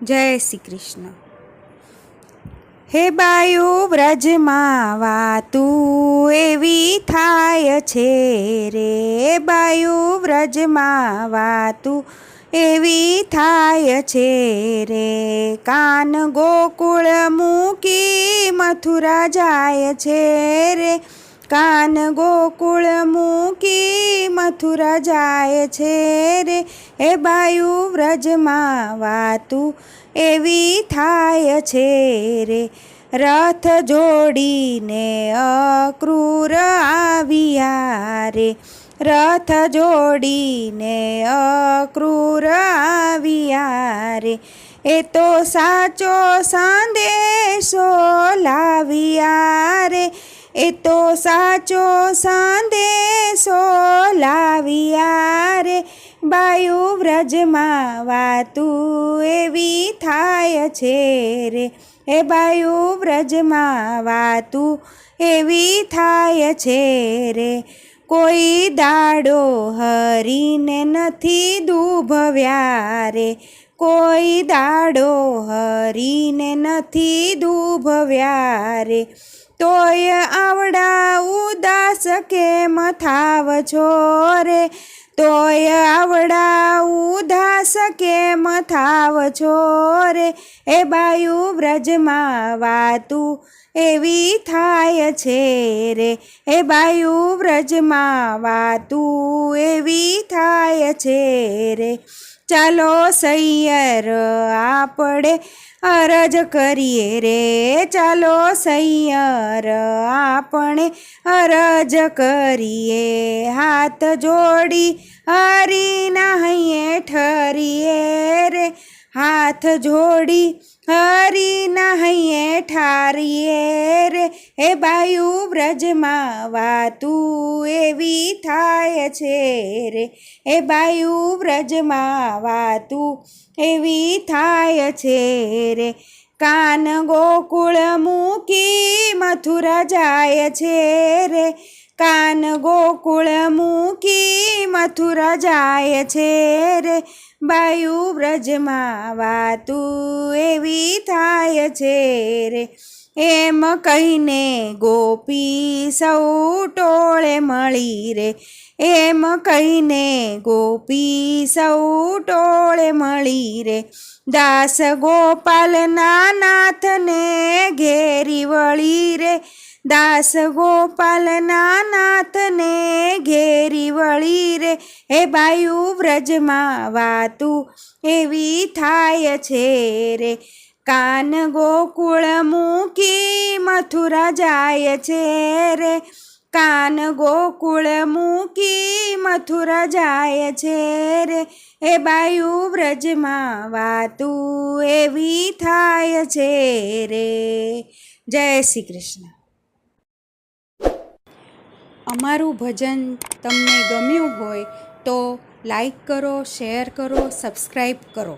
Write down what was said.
जय श्री कृष्ण। हे बायु व्रजમાં વાતું એવી થાય છે રે, બાયુ વ્રજમાં વાતું એવી થાય છે રે, કાન ગોકુળ મૂકી મથુરા જાય છે રે, કાન ગોકુળ મૂકી મથુરા જાય છે રે, એ બાયુ વ્રજમાં વાતું એવી થાય છે રે, રથ જોડીને અક્રૂર આવ્યા રે, રથ જોડીને અક્રૂર આવ્યા રે, એ તો સાચો સંદેશો લાવ્યા રે, એ તો સાચો સંદેશો લાવ્યા રે, બાયુ વ્રજમાં વાતું એવી થાય છે રે, એ બાયુ વ્રજમાં વાતું એવી થાય છે રે, કોઈ દાડો હરીને નથી દુભવ્યા રે, કોઈ દાડો હરીને નથી દુભવ્યા રે, તોય આવડા ઉદાસ કેમ થાવ છો રે, તોય આવડા ઉદાસ કેમ થાવ છો રે, એ બાયુ વ્રજમાં વાતું એવી થાય છે રે, એ બાયુ વ્રજમાં વાતું એવી થાય છે રે, ચાલો સૈયર આપણે અરજ કરીએ રે, ચાલો સૈયર આપણે અરજ કરીએ, હાથ જોડી હરીના હૈયે ઠરીએ રે, હાથ જોડી હરીના હૈયે ઠારીએ રે, એ બાયુ વ્રજમાં વાતું એવી થાય છે રે, એ બાયુ વ્રજમાં વાતું એવી થાય છે રે, કાન ગોકુળ મૂકી મથુરા જાય છે રે, કાન ગોકુળ મૂકી મથુરા જાય છે રે, બાયુ વ્રજમાં વાતું એવી થાય છે રે, એમ કહીને ગોપી સૌ ટોળે મળી રે, એમ કહીને ગોપી સૌ ટોળે મળી રે, દાસ ગોપાલના નાથને ઘેરી વળી રે, દાસ ગોપાલના નાથને ઘેરી વળી રે, એ બાયુ વ્રજમાં વાતું એવી થાય છે રે, કાન ગોકુળ મૂકી મથુરા જાય છે રે, કાન ગોકુળ મૂકી મથુરા જાય છે રે, એ બાયુ વ્રજમાં વાતું એવી થાય છે રે, જય શ્રી કૃષ્ણ। અમારું ભજન તમને ગમ્યું હોય તો લાઈક કરો, શેર કરો, સબસ્ક્રાઈબ કરો।